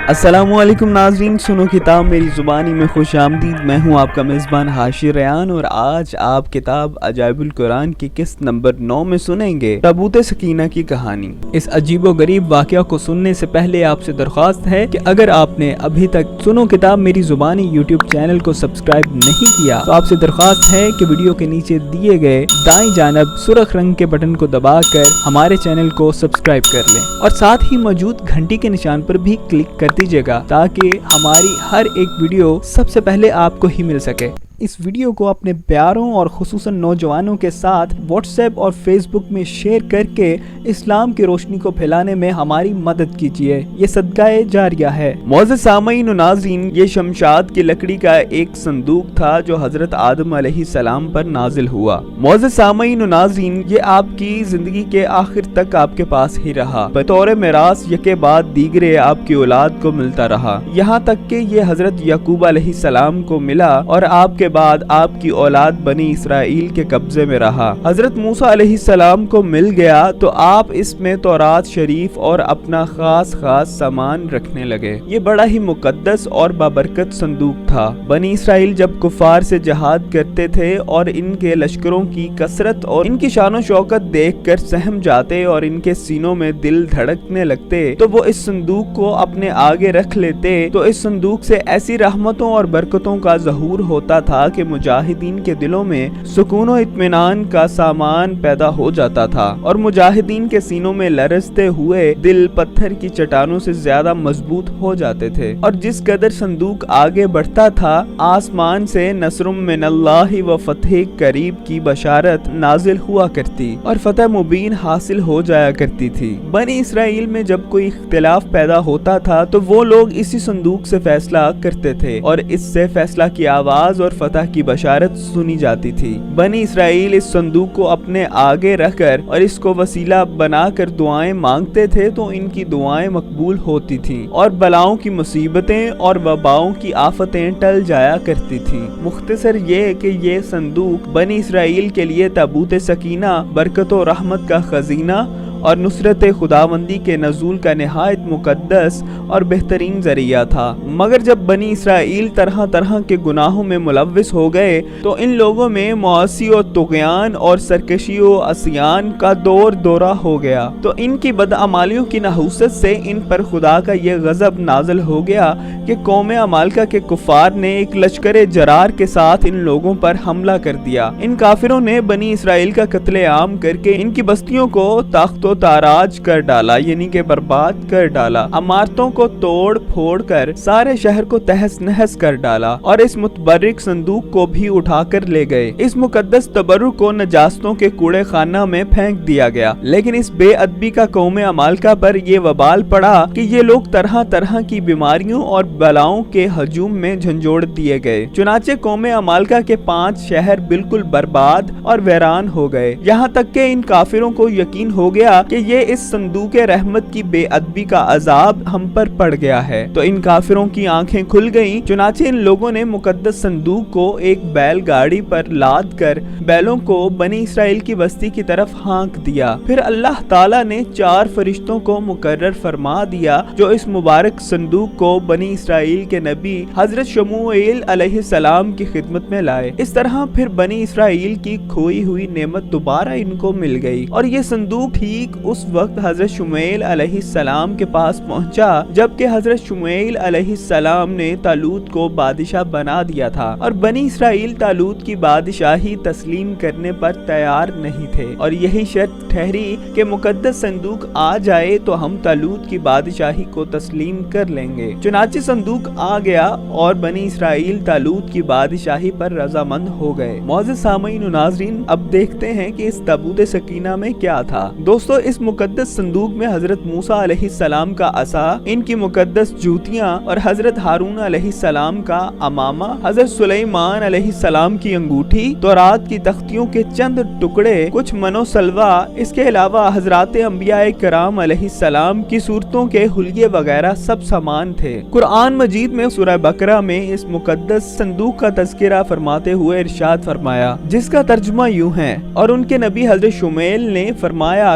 السلام علیکم ناظرین، سنو کتاب میری زبانی میں خوش آمدید۔ میں ہوں آپ کا میزبان حاشر ریان، اور آج آپ کتاب عجائب القرآن کی قسط نمبر 9 میں سنیں گے تابوت سکینہ کی کہانی۔ اس عجیب و غریب واقعہ کو سننے سے پہلے آپ سے درخواست ہے کہ اگر آپ نے ابھی تک سنو کتاب میری زبانی یوٹیوب چینل کو سبسکرائب نہیں کیا تو آپ سے درخواست ہے کہ ویڈیو کے نیچے دیے گئے دائیں جانب سرخ رنگ کے بٹن کو دبا کر ہمارے چینل کو سبسکرائب کر لیں، اور ساتھ ہی موجود گھنٹی کے نشان پر بھی کلک کر دیجیے گا تاکہ ہماری ہر ایک ویڈیو سب سے پہلے آپ کو ہی مل سکے۔ اس ویڈیو کو اپنے پیاروں اور خصوصاً نوجوانوں کے ساتھ واٹس ایپ اور فیس بک میں شیئر کر کے اسلام کی روشنی کو پھیلانے میں ہماری مدد کیجیے، یہ صدقہ جاریہ ہے۔ معزز سامعین و ناظرین، یہ شمشاد کی لکڑی کا ایک صندوق تھا جو حضرت آدم علیہ السلام پر نازل ہوا۔ معزز سامعین و ناظرین، یہ آپ کی زندگی کے آخر تک آپ کے پاس ہی رہا، بطور میراث یکے بعد دیگرے آپ کی اولاد کو ملتا رہا، یہاں تک کہ یہ حضرت یعقوب علیہ السلام کو ملا اور آپ کے بعد آپ کی اولاد بنی اسرائیل کے قبضے میں رہا۔ حضرت موسیٰ علیہ السلام کو مل گیا تو آپ اس میں تورات شریف اور اپنا خاص سامان رکھنے لگے۔ یہ بڑا ہی مقدس اور بابرکت صندوق تھا۔ بنی اسرائیل جب کفار سے جہاد کرتے تھے اور ان کے لشکروں کی کثرت اور ان کی شان و شوکت دیکھ کر سہم جاتے اور ان کے سینوں میں دل دھڑکنے لگتے تو وہ اس صندوق کو اپنے آگے رکھ لیتے، تو اس صندوق سے ایسی رحمتوں اور برکتوں کا ظہور ہوتا تھا کہ مجاہدین کے دلوں میں سکون و اطمینان کا سامان پیدا ہو جاتا تھا، اور مجاہدین کے سینوں میں لرزتے ہوئے دل پتھر کی چٹانوں سے زیادہ مضبوط ہو جاتے تھے۔ اور جس قدر صندوق آگے بڑھتا تھا، آسمان سے نصر من اللہ و فتح قریب کی بشارت نازل ہوا کرتی اور فتح مبین حاصل ہو جایا کرتی تھی۔ بنی اسرائیل میں جب کوئی اختلاف پیدا ہوتا تھا تو وہ لوگ اسی صندوق سے فیصلہ کرتے تھے، اور اس سے فیصلہ کی آواز اور فتح کی بشارت سنی جاتی تھی۔ بنی اسرائیل اس صندوق کو اپنے آگے رکھ کر اور اس کو وسیلہ بنا کر دعائیں مانگتے تھے تو ان کی دعائیں مقبول ہوتی تھیں، اور بلاؤں کی مصیبتیں اور وباؤں کی آفتیں ٹل جایا کرتی تھیں۔ مختصر یہ کہ یہ صندوق بنی اسرائیل کے لیے تابوت سکینہ، برکت و رحمت کا خزینہ اور نصرت خداوندی کے نزول کا نہایت مقدس اور بہترین ذریعہ تھا۔ مگر جب بنی اسرائیل طرح طرح کے گناہوں میں ملوث ہو گئے تو ان لوگوں میں معاصی و طغیان اور سرکشی و عصیان کا دورہ ہو گیا، تو ان کی بدعمالیوں کی نحوست سے ان پر خدا کا یہ غضب نازل ہو گیا کہ قوم عمالقہ کے کفار نے ایک لشکر جرار کے ساتھ ان لوگوں پر حملہ کر دیا۔ ان کافروں نے بنی اسرائیل کا قتل عام کر کے ان کی بستیوں کو تاخت و تاراج کر ڈالا، یعنی کہ برباد کر ڈالا، عمارتوں کو توڑ پھوڑ کر سارے شہر کو تہس نہس کر ڈالا، اور اس متبرک صندوق کو بھی اٹھا کر لے گئے۔ اس مقدس تبرک کو نجاستوں کے کوڑے خانہ میں پھینک دیا گیا۔ لیکن اس بے ادبی کا قوم عمالقہ پر یہ وبال پڑا کہ یہ لوگ طرح طرح کی بیماریوں اور بلاؤں کے ہجوم میں جھنجھوڑ دیے گئے۔ چنانچہ قوم عمالقہ کے 5 شہر بالکل برباد اور ویران ہو گئے، یہاں تک کہ ان کافروں کو یقین ہو گیا کہ یہ اس صندوق رحمت کی بے ادبی کا عذاب ہم پر پڑ گیا ہے۔ تو ان کافروں کی آنکھیں کھل گئیں، چنانچہ ان لوگوں نے مقدس صندوق کو ایک بیل گاڑی پر لاد کر بیلوں کو بنی اسرائیل کی بستی کی طرف ہانک دیا۔ پھر اللہ تعالیٰ نے 4 فرشتوں کو مقرر فرما دیا جو اس مبارک صندوق کو بنی اسرائیل کے نبی حضرت شموئیل علیہ السلام کی خدمت میں لائے۔ اس طرح پھر بنی اسرائیل کی کھوئی ہوئی نعمت دوبارہ ان کو مل گئی، اور یہ صندوق ٹھیک اس وقت حضرت شموئیل علیہ السلام کے پاس پہنچا جبکہ حضرت شموئیل علیہ السلام نے طالوت کو بادشاہ بنا دیا تھا، اور بنی اسرائیل طالوت کی بادشاہی تسلیم کرنے پر تیار نہیں تھے، اور یہی شرط ٹھہری کہ مقدس صندوق آ جائے تو ہم طالوت کی بادشاہی کو تسلیم کر لیں گے۔ چنانچہ صندوق آ گیا اور بنی اسرائیل طالوت کی بادشاہی پر رضامند ہو گئے۔ معزز سامعین و ناظرین، اب دیکھتے ہیں کہ اس تابوت سکینہ میں کیا تھا۔ دوستو، اس مقدس صندوق میں حضرت موسیٰ علیہ السلام کا عصا، ان کی مقدس جوتیاں، اور حضرت ہارون علیہ السلام کا امامہ، حضرت سلیمان علیہ السلام کی انگوٹھی، تورات کی تختیوں کے چند ٹکڑے، کچھ منو سلوا، اس کے علاوہ حضرات انبیاء کرام علیہ السلام کی صورتوں کے حلیے وغیرہ سب سامان تھے۔ قرآن مجید میں سورہ بقرہ میں اس مقدس صندوق کا تذکرہ فرماتے ہوئے ارشاد فرمایا، جس کا ترجمہ یوں ہے، اور ان کے نبی حضرت شموئیل نے فرمایا